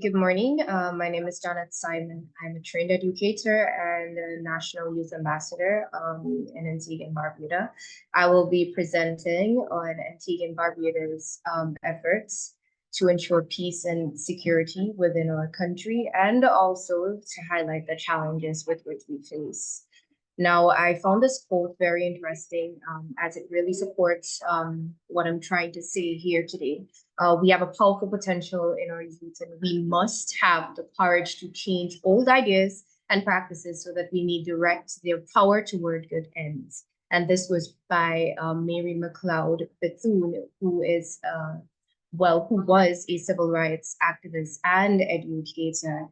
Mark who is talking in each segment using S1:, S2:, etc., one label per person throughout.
S1: Good morning. My name is Janet Simon. I'm a trained educator and a National Youth Ambassador in Antigua and Barbuda. I will be presenting on Antigua and Barbuda's efforts to ensure peace and security within our country, and also to highlight the challenges with which we face. Now, I found this quote very interesting as it really supports what I'm trying to say here today. We have a powerful potential in our youth, and we must have the courage to change old ideas and practices so that we may direct their power toward good ends. And this was by Mary McLeod Bethune, who is, who was a civil rights activist and educator.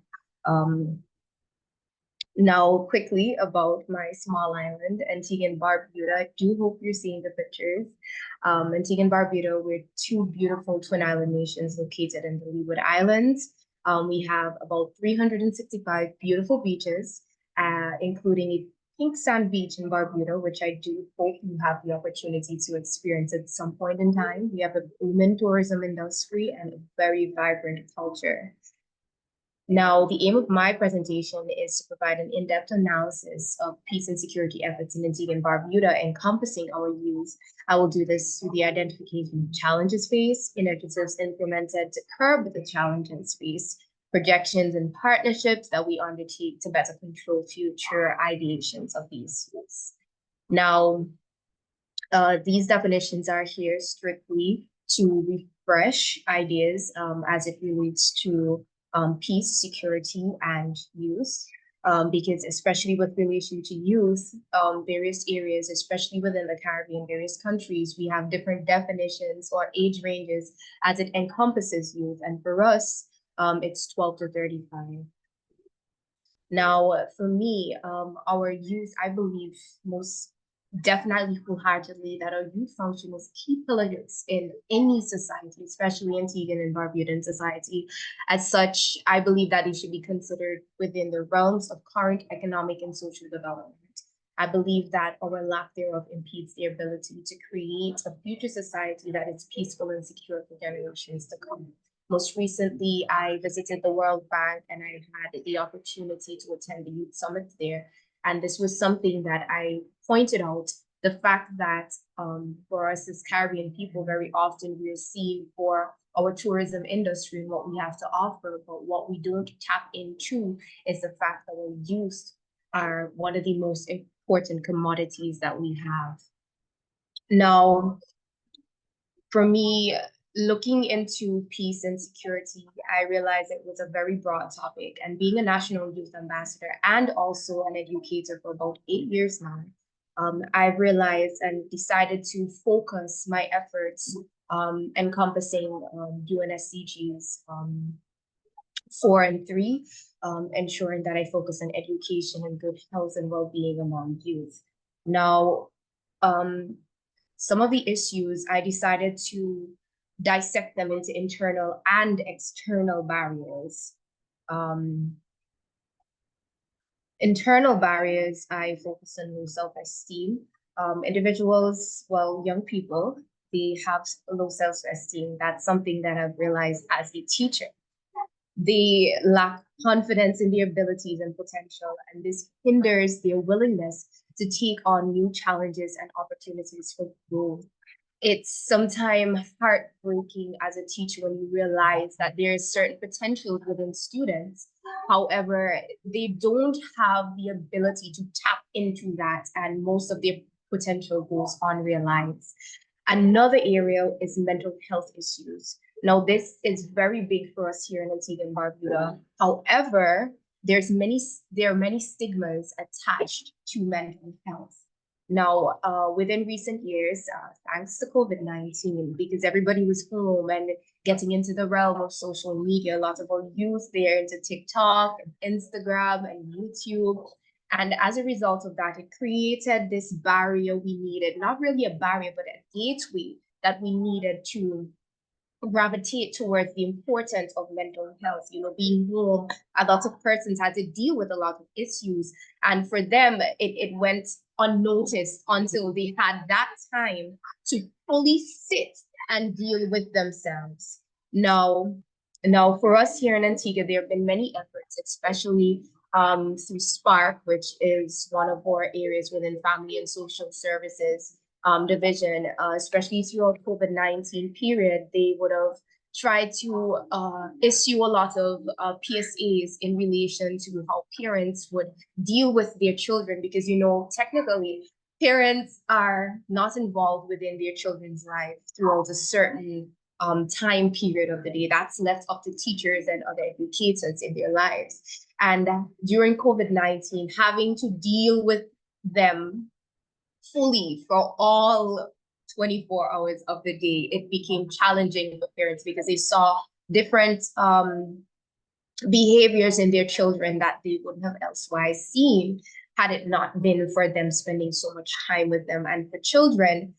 S1: Now, quickly about my small island, Antigua and Barbuda. I do hope you're seeing the pictures. Antigua and Barbuda, we're two beautiful twin island nations located in the Leeward Islands. We have about 365 beautiful beaches, including a pink sand beach in Barbuda, which I do hope you have the opportunity to experience at some point in time. We have a booming tourism industry and a very vibrant culture. Now, the aim of my presentation is to provide an in-depth analysis of peace and security efforts in Antigua and Barbuda encompassing our youth. I will do this through the identification of challenges faced, initiatives implemented to curb the challenges faced, projections and partnerships that we undertake to better control future ideations of these youths. Now, these definitions are here strictly to refresh ideas as it relates to peace, security, and youth, because especially with relation to youth, various areas, especially within the Caribbean, various countries, we have different definitions or age ranges as it encompasses youth. And for us, it's 12 to 35. Now, for me, our youth, I believe most definitely wholeheartedly that our youth function as key pillars in any society, especially Antiguan and Barbudan society. As such, I believe that it should be considered within the realms of current economic and social development. I believe that our lack thereof impedes their ability to create a future society that is peaceful and secure for generations to come. Most recently, I visited the World Bank and I had the opportunity to attend the Youth Summit there. And this was something that I pointed out, the fact that for us as Caribbean people, very often we're seen for our tourism industry and what we have to offer, but what we don't tap into is the fact that our youth are one of the most important commodities that we have. Now, for me, looking into peace and security, I realized it was a very broad topic. And being a National Youth Ambassador and also an educator for about 8 years now, I've realized and decided to focus my efforts encompassing UN SDGs 4 and 3, ensuring that I focus on education and good health and well-being among youth. Now, some of the issues, I decided to dissect them into internal and external barriers. Internal barriers, I focus on low self-esteem. Individuals, well, young people, they have low self-esteem. That's something that I've realized as a teacher. They lack confidence in their abilities and potential, and this hinders their willingness to take on new challenges and opportunities for growth. It's sometimes heartbreaking as a teacher when you realize that there is certain potential within students. However, they don't have the ability to tap into that, and most of their potential goes unrealized. Another area is mental health issues. Now, this is very big for us here in Antigua and Barbuda. However, there are many stigmas attached to mental health. Now, within recent years, thanks to COVID-19, because everybody was home and getting into the realm of social media, a lot of our youth there into TikTok, and Instagram, and YouTube. And as a result of that, it created this barrier we needed, not really a barrier, but a gateway that we needed to gravitate towards the importance of mental health. Being home, a lot of persons had to deal with a lot of issues, and for them it went unnoticed until they had that time to fully sit and deal with themselves. Now, Now, for us here in Antigua, there have been many efforts, especially through Spark, which is one of our areas within Family and Social Services division, especially throughout COVID-19 period. They would have tried to issue a lot of PSAs in relation to how parents would deal with their children, because, you know, technically, parents are not involved within their children's life throughout a certain time period of the day. That's left up to teachers and other educators in their lives. And during COVID-19, having to deal with them fully for all 24 hours of the day, it became challenging for parents because they saw different behaviors in their children that they wouldn't have elsewise seen had it not been for them spending so much time with them. And for children,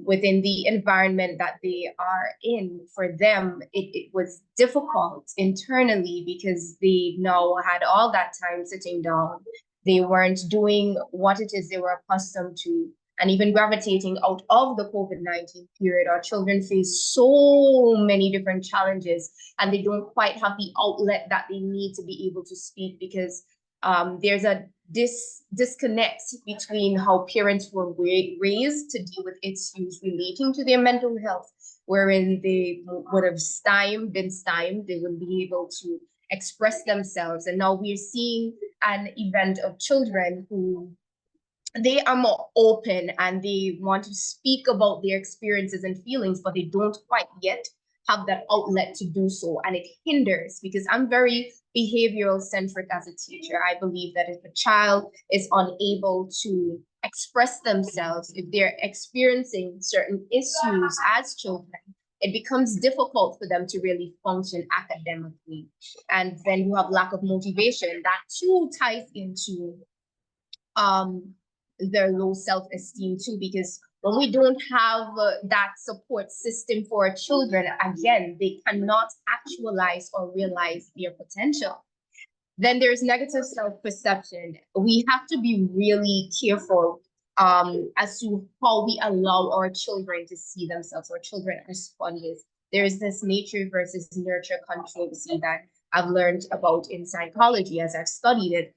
S1: within the environment that they are in, for them, it was difficult internally because they now had all that time sitting down. They weren't doing what it is they were accustomed to. And even gravitating out of the COVID-19 period, our children face so many different challenges, and they don't quite have the outlet that they need to be able to speak, because there's a disconnect between how parents were raised to deal with issues relating to their mental health, wherein they would have been stymied, they wouldn't be able to express themselves. And now we're seeing an event of children who they are more open and they want to speak about their experiences and feelings, but they don't quite yet have that outlet to do so. And it hinders, because I'm very behavioral centric as a teacher. I believe that if a child is unable to express themselves, if they're experiencing certain issues as children, it becomes difficult for them to really function academically. And then you have lack of motivation. That too ties into their low self-esteem too, because when we don't have that support system for our children, again, they cannot actualize or realize their potential. Then there's negative self-perception. We have to be really careful as to how we allow our children to see themselves. Our children are sponges. There's this nature versus nurture controversy that I've learned about in psychology as I've studied it.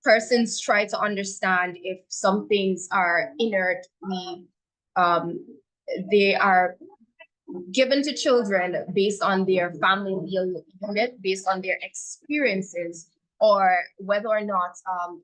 S1: Persons try to understand if some things are inertly, they are given to children based on their family unit, based on their experiences, or whether or not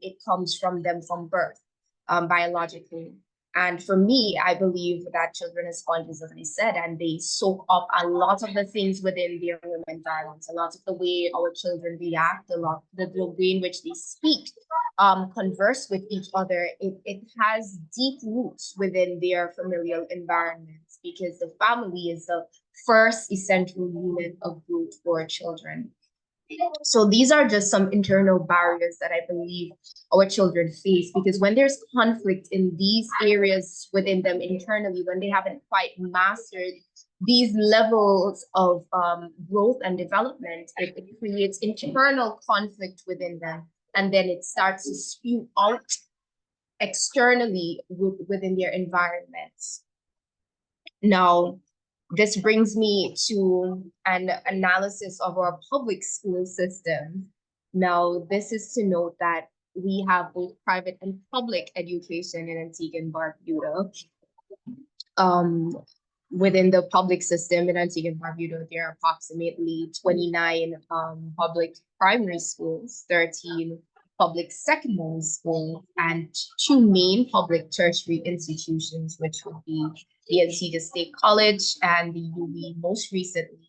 S1: it comes from them from birth, biologically. And for me, I believe that children are sponges, as I said, and they soak up a lot of the things within their home environments, a lot of the way our children react, a lot the way in which they speak, converse with each other. It has deep roots within their familial environments, because the family is the first essential unit of growth for children. So these are just some internal barriers that I believe our children face, because when there's conflict in these areas within them internally, when they haven't quite mastered these levels of growth and development, it creates internal conflict within them. And then it starts to spew out externally within their environments. Now, this brings me to an analysis of our public school system. Now, this is to note that we have both private and public education in Antigua and Barbuda. Within the public system in Antigua and Barbuda, there are approximately 29 public primary schools, 13 public secondary schools, and 2 main public tertiary institutions, which would be the Antigua State College and the UB, most recently,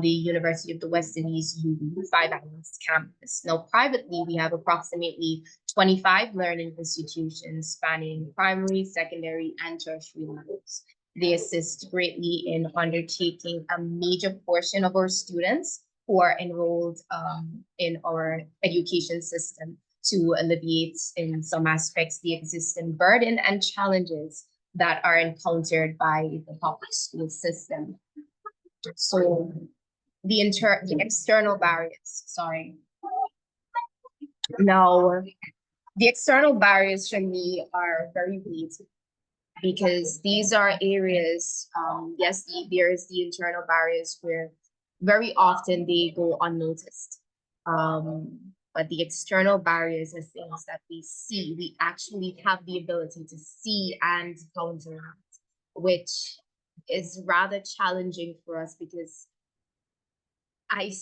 S1: the University of the West Indies UB Five Islands campus. Now, privately, we have approximately 25 learning institutions spanning primary, secondary, and tertiary levels. They assist greatly in undertaking a major portion of our students who are enrolled in our education system, to alleviate in some aspects the existing burden and challenges that are encountered by the public school system. So the external barriers, sorry. Now, the external barriers for me are very weighty. because these are areas, yes, there is the internal barriers where very often they go unnoticed. But the external barriers are things that we see, we actually have the ability to see and counteract, which is rather challenging for us because I,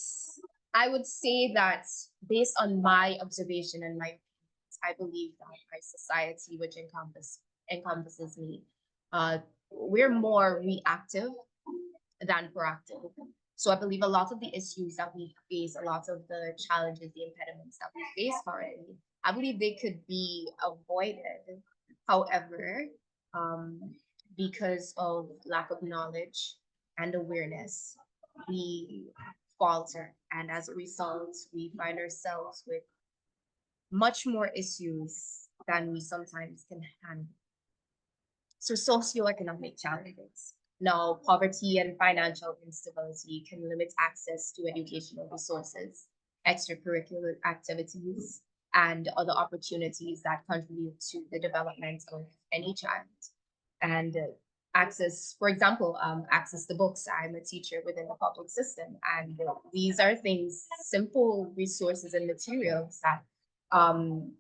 S1: I would say that based on my observation and my opinions, I believe that my society, which encompasses me, uh, we're more reactive than proactive. So I believe a lot of the issues that we face, a lot of the challenges, the impediments that we face currently, I believe they could be avoided. However, um, because of lack of knowledge and awareness, we falter. And as a result, we find ourselves with much more issues than we sometimes can handle. So socioeconomic challenges. Now, poverty and financial instability can limit access to educational resources, extracurricular activities, and other opportunities that contribute to the development of any child. And access, for example, access to books. I'm a teacher within the public system, and these are things, simple resources and materials that um,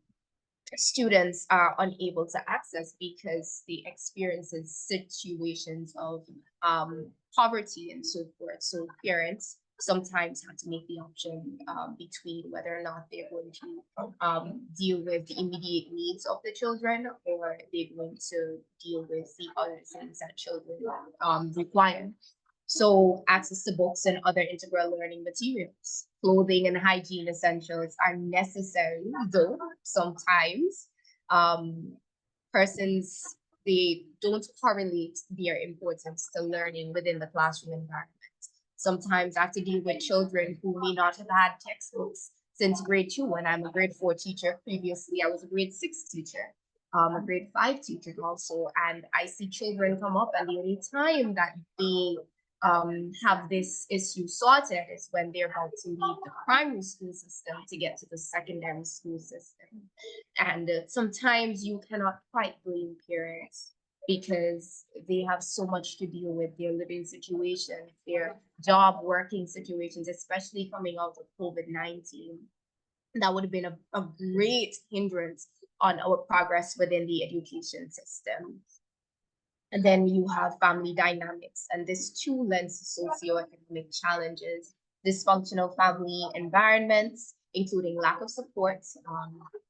S1: students are unable to access because they experiences situations of poverty and so forth. So parents sometimes have to make the option between whether or not they're going to deal with the immediate needs of the children or they're going to deal with the other things that children require. So access to books and other integral learning materials, clothing and hygiene essentials are necessary, though sometimes um, persons, they don't correlate their importance to learning within the classroom environment. Sometimes I have to deal with children who may not have had textbooks since grade 2, and I'm a grade 4 teacher. Previously, I was a grade 6 teacher, a grade 5 teacher also, and I see children come up, and the only time that they have this issue sorted is when they're about to leave the primary school system to get to the secondary school system. And sometimes you cannot quite blame parents because they have so much to deal with, their living situations, their job working situations, especially coming out of COVID-19. That would have been a great hindrance on our progress within the education system. And then you have family dynamics, and this too lends to socioeconomic challenges, dysfunctional family environments, including lack of support,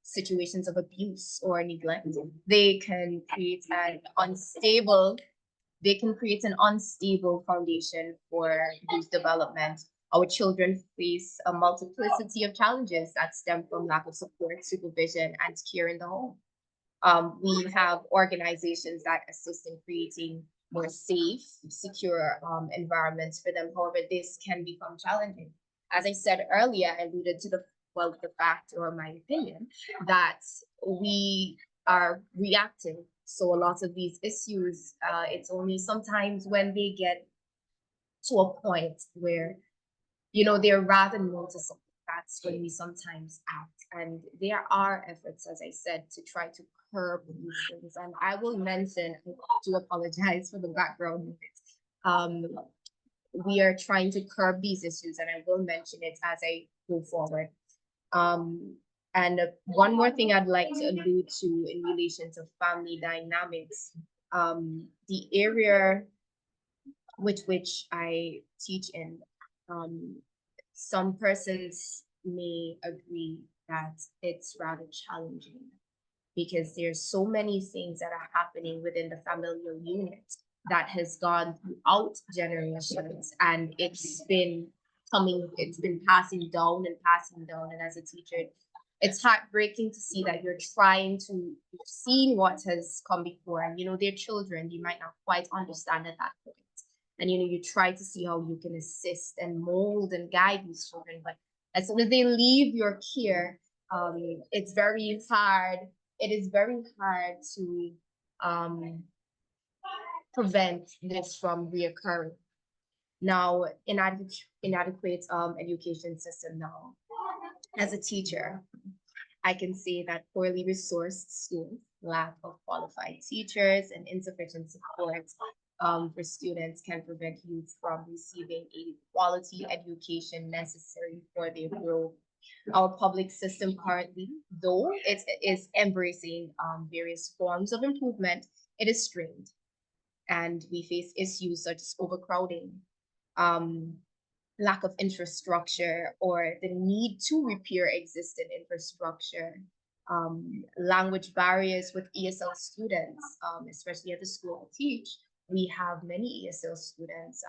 S1: situations of abuse or neglect. They can create an unstable, they can create an unstable foundation for youth development. Our children face a multiplicity of challenges that stem from lack of support, supervision, and care in the home. We have organizations that assist in creating more safe, secure environments for them. However, this can become challenging. As I said earlier, I alluded to the fact or my opinion that we are reactive. So a lot of these issues, it's only sometimes when they get to a point where they're rather noticeable. That's when we sometimes act. And there are efforts, as I said, to try to curb these things. And I will mention, I do apologize for the background noise. We are trying to curb these issues, and I will mention it as I go forward. And one more thing I'd like to allude to in relation to family dynamics, the area which I teach in, some persons may agree that it's rather challenging because there's so many things that are happening within the familial unit that has gone throughout generations, and it's been passing down and passing down. And as a teacher, it's heartbreaking to see that you're trying to see what has come before, and they're children, you might not quite understand at that point. And you try to see how you can assist and mold and guide these children, but as soon as they leave your care, it's very hard. It is very hard to prevent this from reoccurring. Now, inadequate education system. Now, as a teacher, I can say that poorly resourced schools, lack of qualified teachers and insufficient support for students can prevent youth from receiving a quality education necessary for their growth. Our public system currently, though it is embracing various forms of improvement, it is strained, and we face issues such as overcrowding, um, lack of infrastructure, or the need to repair existing infrastructure, language barriers with ESL students, especially at the school I teach. We have many ESL students,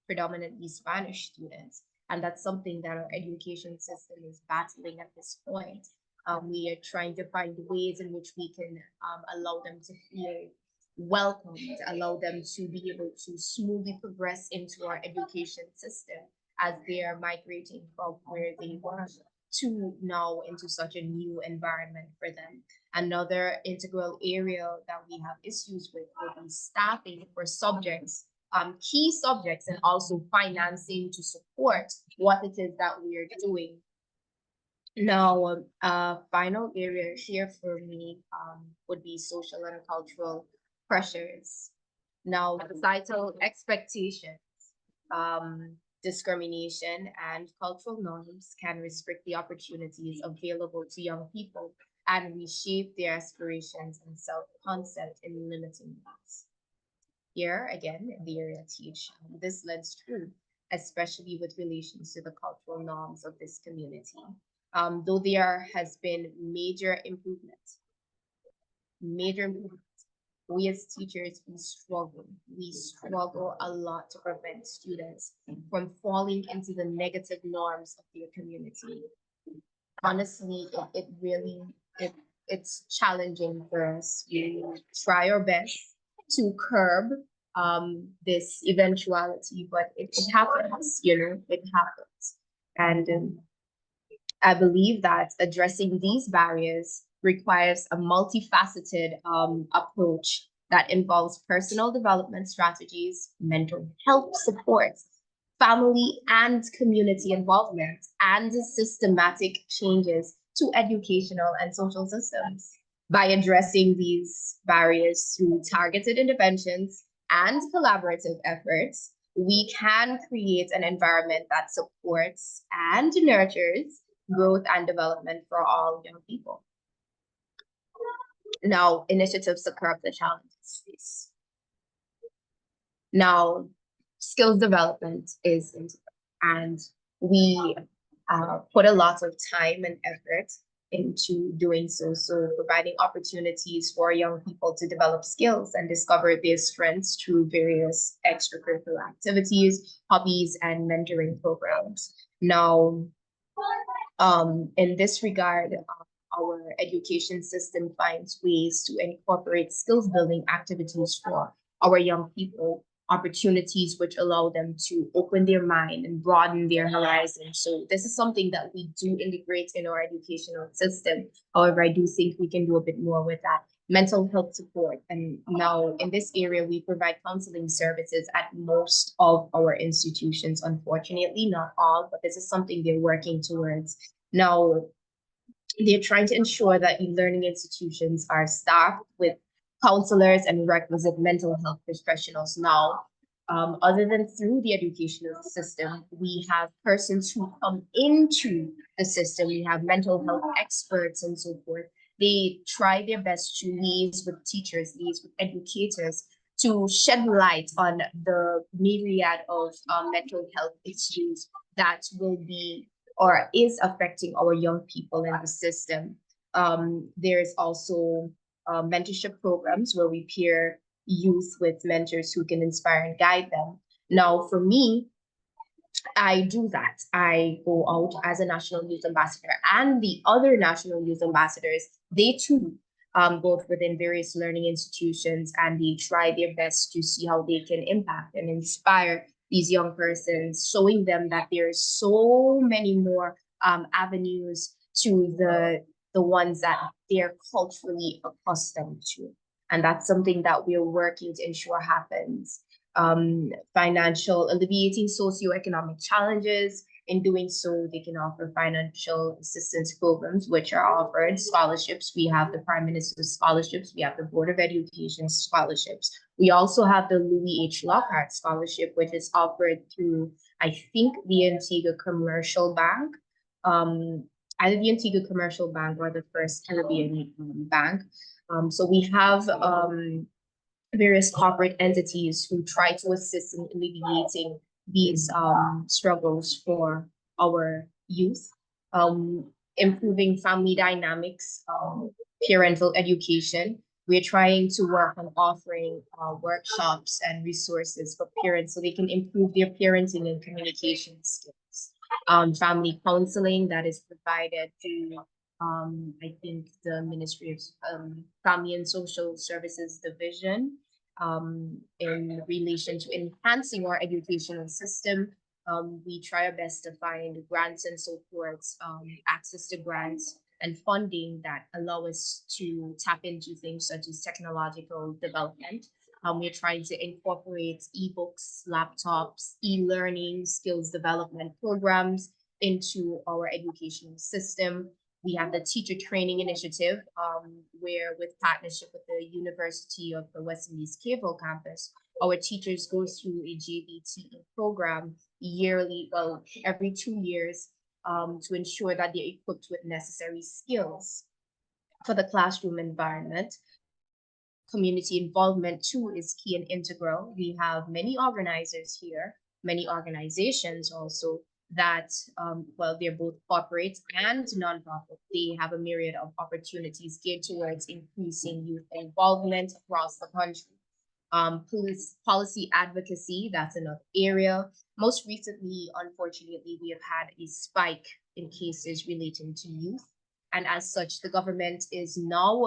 S1: predominantly Spanish students, and that's something that our education system is battling at this point. We are trying to find ways in which we can allow them to feel welcomed, allow them to be able to smoothly progress into our education system as they are migrating from where they were to now into such a new environment for them. Another integral area that we have issues with will be staffing for subjects, key subjects, and also financing to support what it is that we are doing. Now, final area here for me would be social and cultural pressures. Now, societal expectations, discrimination, and cultural norms can restrict the opportunities available to young people and reshape their aspirations and self-concept in limiting ways. Here, again, in the area I teach, this lends true, especially with relations to the cultural norms of this community. Though there has been major improvement, we as teachers, we struggle. We struggle a lot to prevent students from falling into the negative norms of their community. Honestly, it really, it, it's challenging for us. We try our best to curb this eventuality, but it happens, it happens. And I believe that addressing these barriers requires a multifaceted approach that involves personal development strategies, mental health support, family and community involvement, and systematic changes to educational and social systems. By addressing these barriers through targeted interventions and collaborative efforts, we can create an environment that supports and nurtures growth and development for all young people. Now, initiatives to curb the challenges. Now, skills development is important, and we put a lot of time and effort into doing so. So providing opportunities for young people to develop skills and discover their strengths through various extracurricular activities, hobbies, and mentoring programs. Now, in this regard, our education system finds ways to incorporate skills building activities for our young people, opportunities which allow them to open their mind and broaden their horizon. So this is something that we do integrate in our educational system. However, I do think we can do a bit more with that. Mental health support. And now in this area, we provide counseling services at most of our institutions. Unfortunately, not all, but this is something they're working towards. Now, they're trying to ensure that learning institutions are staffed with counselors and requisite mental health professionals. Now, other than through the educational system, we have persons who come into the system. We have mental health experts and so forth. They try their best to liaise with teachers, liaise with educators, to shed light on the myriad of mental health issues that will be or is affecting our young people in the system. There's also mentorship programs where we pair youth with mentors who can inspire and guide them. Now, for me, I do that. I go out as a national youth ambassador, and the other national youth ambassadors, they too both within various learning institutions, and they try their best to see how they can impact and inspire these young persons, showing them that there's so many more avenues to the ones that they're culturally accustomed to. And that's something that we're working to ensure happens. Financial, alleviating socioeconomic challenges, In doing so, they can offer financial assistance programs, which are offered scholarships. We have the Prime Minister's scholarships. We have the Board of Education scholarships. We also have the Louis H. Lockhart Scholarship, which is offered through, I think, the Antigua Commercial Bank. Either the Antigua Commercial Bank or the First Caribbean Bank. So we have various corporate entities who try to assist in alleviating these struggles for our youth, improving family dynamics, parental education. We're trying to work on offering workshops and resources for parents so they can improve their parenting and communication skills. Family counseling that is provided through I think the Ministry of Family and Social Services Division in relation to enhancing our educational system. We try our best to find grants and support, access to grants and funding that allow us to tap into things such as technological development. We're trying to incorporate ebooks, laptops, e-learning, skills development programs into our educational system. We have the teacher training initiative, where with partnership with the University of the West Indies Cave Hill campus, our teachers go through a JBTE program yearly, well, every 2 years, to ensure that they're equipped with necessary skills for the classroom environment. Community involvement too is key and integral. We have many organizers here, many organizations also that, well, they're both corporate and nonprofit. They have a myriad of opportunities geared towards increasing youth involvement across the country. Policy advocacy, that's another area. Most recently, unfortunately, we have had a spike in cases relating to youth. And as such, the government is now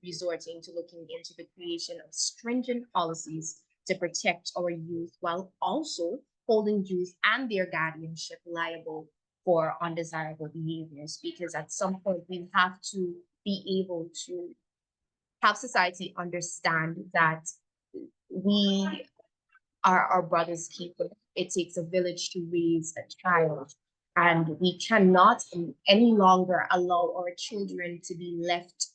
S1: resorting to looking into the creation of stringent policies to protect our youth while also holding youth and their guardianship liable for undesirable behaviors. Because at some point, we have to be able to have society understand that we are our brother's keeper. It takes a village to raise a child. And we cannot any longer allow our children to be left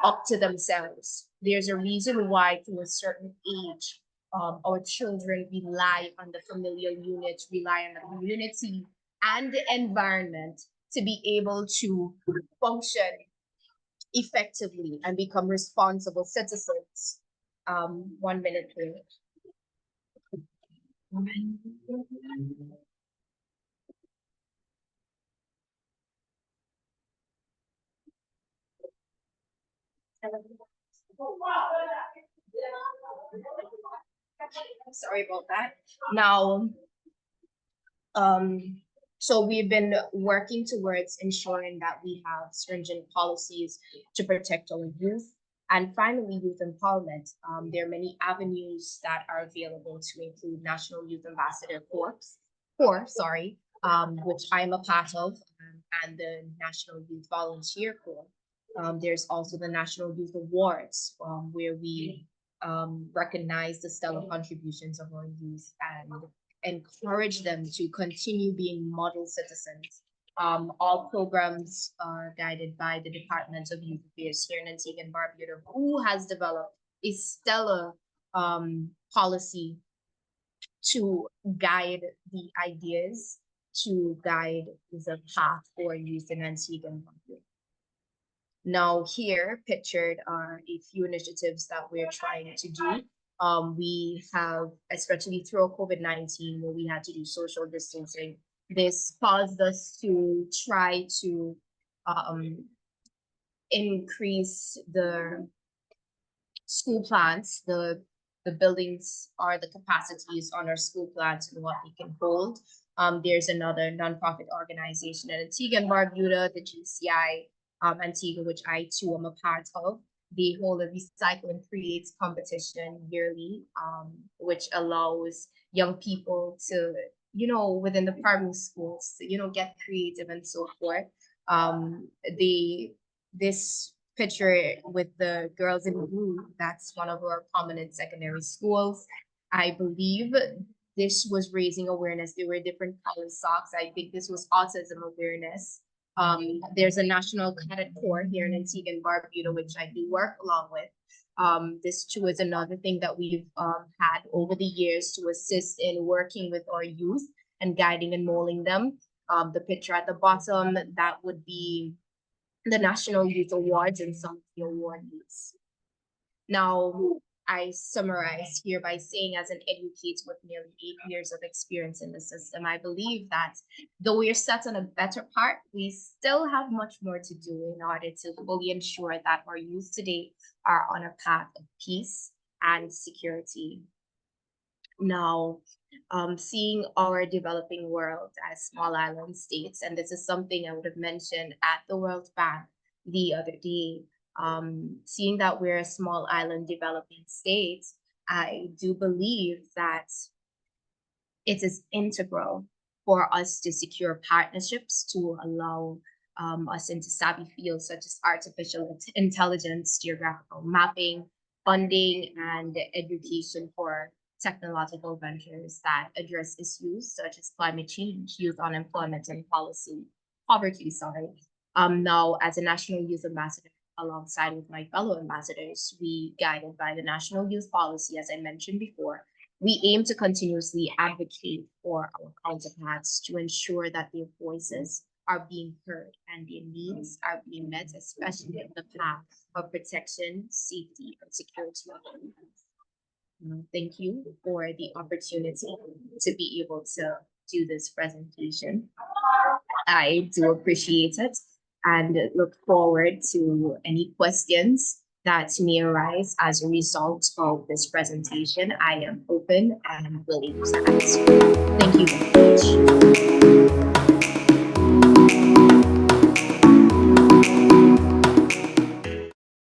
S1: up to themselves. There's a reason why, to a certain age, our children rely on the familial unit, rely on the community and the environment to be able to function effectively and become responsible citizens. 1 minute, please. Sorry about that. Now, so we've been working towards ensuring that we have stringent policies to protect our youth. And finally, youth empowerment. There are many avenues that are available to include National Youth Ambassador Corps, which I'm a part of, and the National Youth Volunteer Corps. There's also the National Youth Awards, where we recognize the stellar contributions of our youth and encourage them to continue being model citizens. All programs are guided by the Department of Youth Affairs here in Antigua and Barbuda, who has developed a stellar policy to guide the ideas, to guide the path for youth in Antigua and Barbuda. Now here pictured are a few initiatives that we're trying to do. We have, especially through COVID-19, where we had to do social distancing, this caused us to try to increase the school plants, the buildings or the capacities on our school plants and what we can hold. There's another nonprofit organization in Antigua and Barbuda, the GCI Antigua, which I too am a part of. They hold a recycle and create competition yearly, which allows young people to, within the primary schools, get creative and so forth. This picture with the girls in blue, that's one of our prominent secondary schools. I believe this was raising awareness. There were different color socks. I think this was autism awareness. There's a national cadet corps here in Antigua and Barbuda, which I do work along with. This too is another thing that we've had over the years to assist in working with our youth and guiding and molding them. The picture at the bottom, that would be the National Youth Awards and some of the awardees. Now, I summarize here by saying, as an educator with nearly 8 years of experience in the system, I believe that though we're set on a better part, we still have much more to do in order to fully ensure that our youth today are on a path of peace and security. Now, seeing our developing world as small island states, and this is something I would have mentioned at the World Bank the other day, seeing that we're a small island developing state, I do believe that it is integral for us to secure partnerships to allow us into savvy fields such as artificial intelligence, geographical mapping, funding, and education for technological ventures that address issues such as climate change, youth unemployment, and poverty, sorry. Now, as a national youth ambassador, alongside with my fellow ambassadors, we, guided by the National Youth Policy, as I mentioned before, we aim to continuously advocate for our counterparts to ensure that their voices are being heard and their needs are being met, especially in the path of protection, safety, and security of our youth. Thank you for the opportunity to be able to do this presentation. I do appreciate it and look forward to any questions that may arise as a result of this presentation. I am open and willing to answer. Thank you very much.